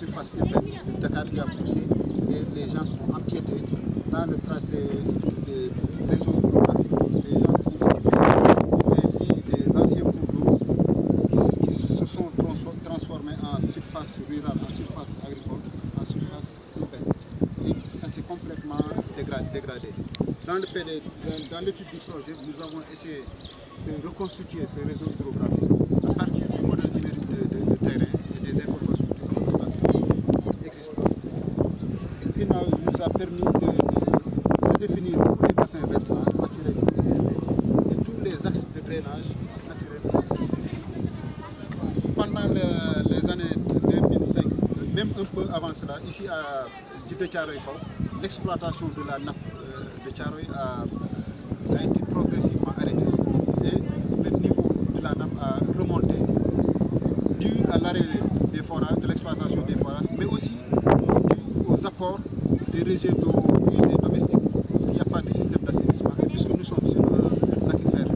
surface urbaine de Dakar qui a poussé et les gens ont empiété dans le tracé des réseaux hydrographiques. Les gens ont occupé des anciens cours d'eau qui se sont transformés en surface rurale, en surface agricole, en surface urbaine. Et ça s'est complètement dégradé. Dans l'étude du projet, nous avons essayé de reconstituer ce réseau hydrographique à partir du modèle numérique de terrain et des informations hydrographiques existantes. Ce qui nous a permis de définir tous les bassins versants naturels qui existaient et tous les axes de drainage naturels qui existaient. Pendant les années 2005, même un peu avant cela, ici à Djiddah Thiaroye Kao, l'exploitation de la nappe de Thiaroye a été progressivement arrêtée et le niveau de la nappe a remonté dû à l'arrêt des forages, de l'exploitation des forages, mais aussi dû aux apports des rejets d'eau usée domestiques, parce qu'il n'y a pas de système d'assainissement. Et puisque nous sommes sur un aquifère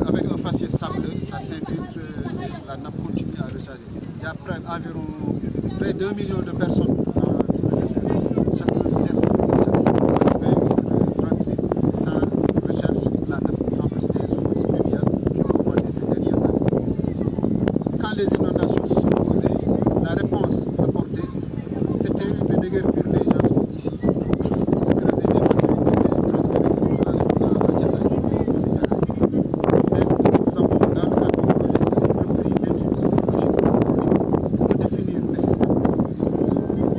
avec un faciès sableux, ça s'infiltre et la nappe continue à recharger. Il y a environ près d'1 million de personnes dans tout le secteur. Chaque jour, 20 litres, 30 litres, et ça recharge la nappe en plus des eaux pluviales qui ont augmenté ces dernières années. Quand les inondations se sont posées, la réponse apportée, c'était de déguerpir les gens comme ici, de creuser des bassins et de transférer ces populations à Niakhare. Mais nous avons, dans le cadre du projet, repris l'étude hydrologique pour redéfinir le système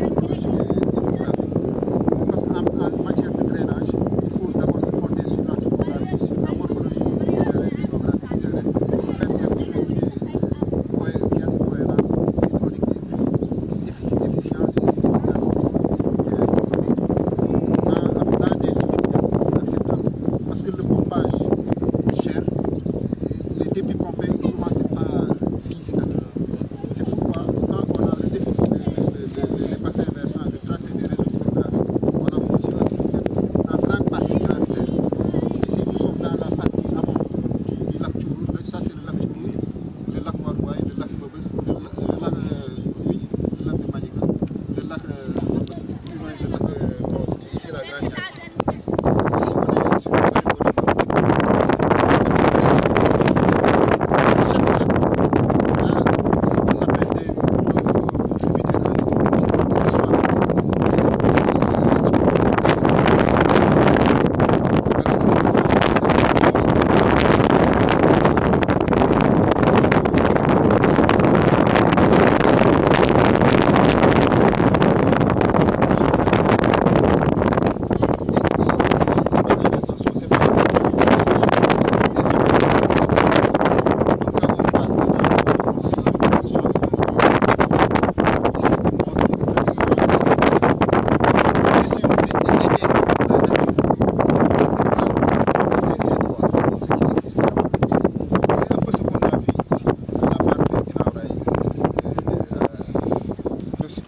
hydrologique et hydrographique. Parce qu'en matière de drainage, il faut d'abord se fonder sur la topographie, sur la morphologie du terrain, l'hydrographie du terrain, pour faire quelque chose qui a une cohérence hydraulique et puis une efficience et une efficacité hydraulique dans des limites acceptables. Parce que le pompage coûte cher, les débits pompés, souvent c'est pas significatif. C'est pourquoi quand on a redéfini les bassins versants, le tracé des réseaux hydrographiques, on a conçu un système en grande partie gravitaire. Ici nous sommes dans la partie amont du lac Tchourour, ça c'est le lac Tchourour, le lac Warouaye, le lac Mbebes, le lac Ouy, le lac de Malika, le lac Mbebes, plus loin le lac Rose, et ici la Grande Niakhare. Ici on est sur le lac Bodino. Chaque lac a ce qu'on appelle des tributaires en hydrologie qui reçoivent les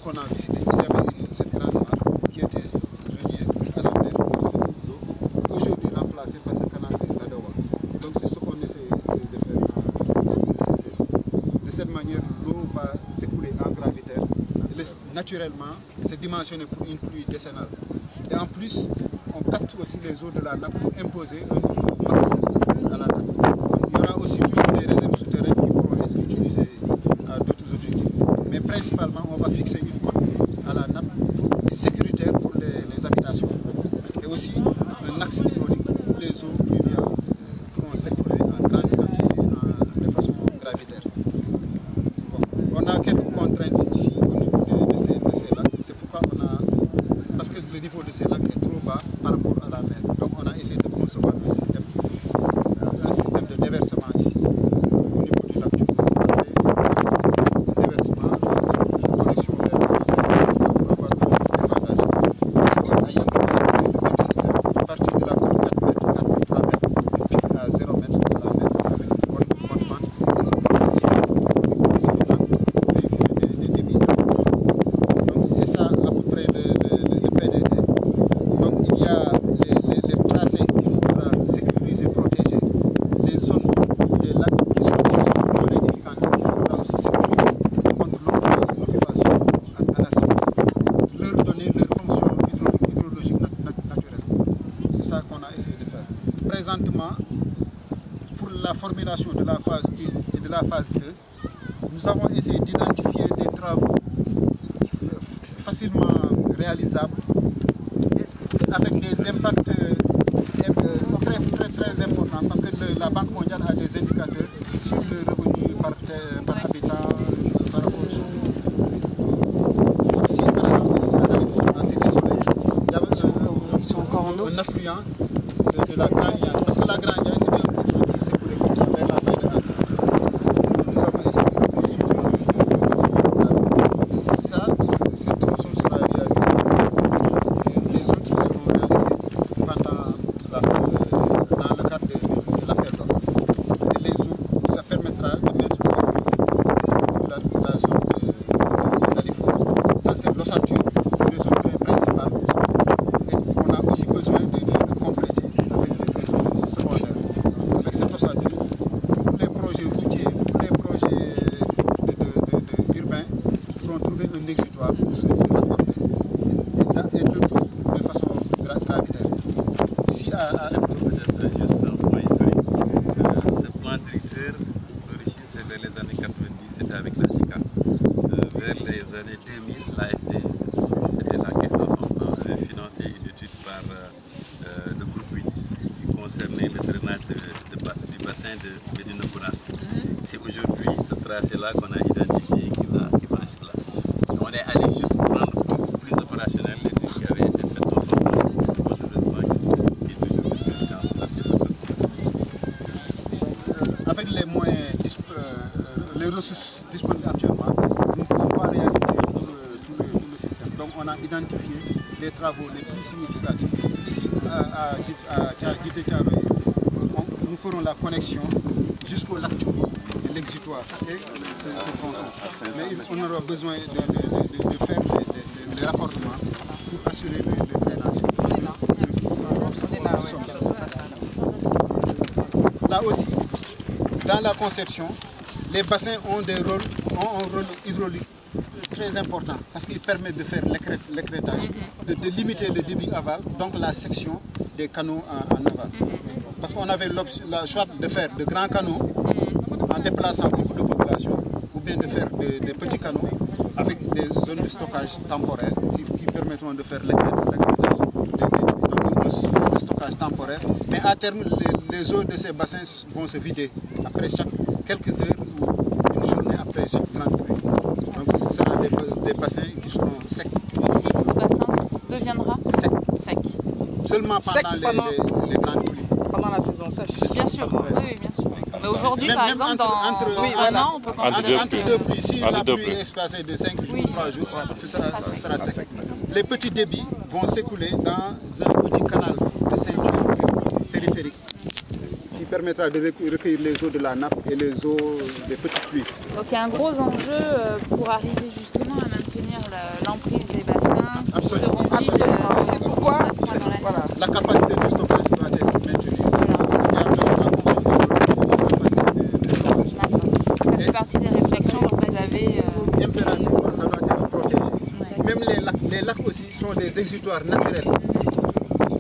qu'on a visité, il y avait cette grande mare qui était reliée à la mer par ce groupe d'eau, aujourd'hui remplacée par le canal de Gadawa. Donc c'est ce qu'on essaie de faire dans le secteur. De cette manière, l'eau va s'écouler en gravitaire. Naturellement, c'est dimensionné pour une pluie décennale. Et en plus, on capte aussi les eaux de la nappe pour imposer un niveau max à la nappe. Donc, il y aura aussi toujours des réserves souterraines qui pourront être utilisées à d'autres objectifs. Mais principalement, on va fixer une cote à la nappe sécuritaire pour les habitations. Et aussi un axe hydraulique où les eaux pluviales pourront s'écouler en grande quantité de façon gravitaire. Bon, on a quelques contraintes ici au niveau de ces lacs. C'est pourquoi parce que le niveau de ces lacs est trop bas par rapport à la mer. Donc on a essayé de concevoir un système la formulation de la phase 1 et de la phase 2, nous avons essayé d'identifier des travaux facilement réalisables et avec des impacts très importants, parce que la Banque mondiale a des indicateurs sur le revenu par habitant par rapport ici, par exemple, dans ces régions, il y avait un affluent de la Grande Niagne, parce que la Grande Niagne, c'était un cours d'eau qui s'écoulait comme ça vers la baie de Hann. Nous avons essayé de reconstruire ça, cette tronçon sera réalisée les autres seront réalisés pendant la phase, dans le cadre de l'appel d'offres. Et les autres, ça permettra de mettre la zone de Dalifort. Ça, c'est l'ossature, le réseau principal. Et on a aussi besoin de compléter avec les réseaux secondaires. Avec cette ossature, tous les projets routiers, tous les projets urbains pourront trouver un exutoire pour se rapporter. Et le tout de façon gravitaire. Ici, peut-être juste un point historique. Ce plan directeur, d'origine, c'est vers les années 90, c'était avec la JICA. Vers les années 2000, l'AFD, c'était la Caisse d'Ensemble, avait financé une étude par le groupe 8 qui concernait le drainage du bassin de Médina Gounass. C'est aujourd'hui ce tracé-là qu'on a identifié qui va jusque-là. On est allé juste prendre beaucoup plus opérationnel l'étude qui avait été faite en France, qui est toujours disponible dans ce parcours. Avec les moyens, les ressources disponibles actuellement, nous ne pouvons pas réaliser tout le système. Donc on a identifié les travaux les plus significatifs. Ici, à Djidé Thiaroye, nous ferons la connexion jusqu'au lac Tchoumi, l'exutoire et ce tronçon. Mais on aura besoin de faire les raccordements pour assurer le drainage. Là aussi, dans la conception, les bassins ont un rôle hydraulique très important parce qu'ils permettent de faire l'écrêtage, de limiter le débit aval, donc la section des canaux en aval. Parce qu'on avait le choix de faire de grands canaux en déplaçant beaucoup de population, ou bien de faire des petits canaux avec des zones de stockage temporaires qui permettront de faire l'écrêtage. Donc on fait le stockage temporaire, mais à terme les eaux de ces bassins vont se vider après quelques heures ou une journée après chaque grande pluie. Donc ce sera des bassins qui seront secs. Ici, ce bassin deviendra sec. Seulement pendant les grandes pluies. Pendant la saison sèche. Bien sûr, oui, bien sûr. Mais aujourd'hui, par exemple, dans un an, on peut considérer entre deux pluies, si la pluie est espacée de 5 jours, 3 jours, ce sera sec. Les petits débits vont s'écouler dans un petit canal de ceinture périphérique qui permettra de recueillir les eaux de la nappe et les eaux des petites pluies. Donc il y a un gros enjeu pour arriver justement à maintenir l'emprise des bassins qui seront vides. C'est pourquoi la capacité de stockage doit être maintenue. Ça fait partie des réflexions que vous avez. Impérativement, ça doit être protégé. Ouais. Même les lacs aussi sont des exutoires naturels.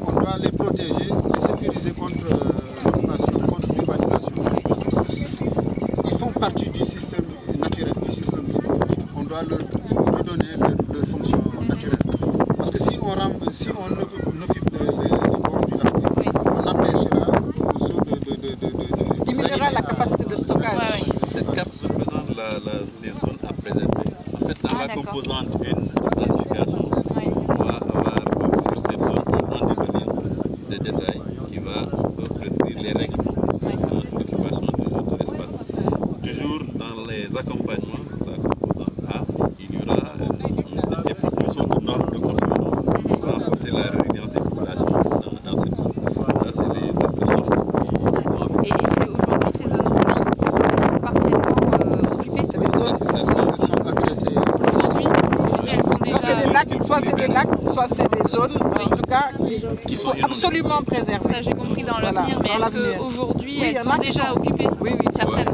On doit les protéger, les sécuriser contre l'occupation, contre l'urbanisation. Ils font partie du système naturel, du système hydrologique. On doit leur redonner leur fonction naturelle. Parce que si on occupe le bord du lac, on empêchera aux eaux de diminuera la capacité de stockage. Cette carte représente les zones à préserver. En fait, dans la composante 1 de la planification, on va avoir sur cette zone un devenir de détail qui va prescrire les règlements d'occupation de l'espace. Toujours dans les accompagnements de la composante A, il y aura des propositions de normes de construction pour renforcer la résilience des populations dans cette zone. Ça, c'est les aspects soft. Et c'est aujourd'hui ces zones rouges qui sont partiellement occupées. C'est des zones qui sont agressées. Aujourd'hui, elles sont déjà. Soit c'est des lacs, soit c'est des zones, en tout cas, qui sont absolument préservées. Ça, j'ai compris dans l'avenir, mais est-ce qu'aujourd'hui elles sont déjà occupées? Oui, certaines.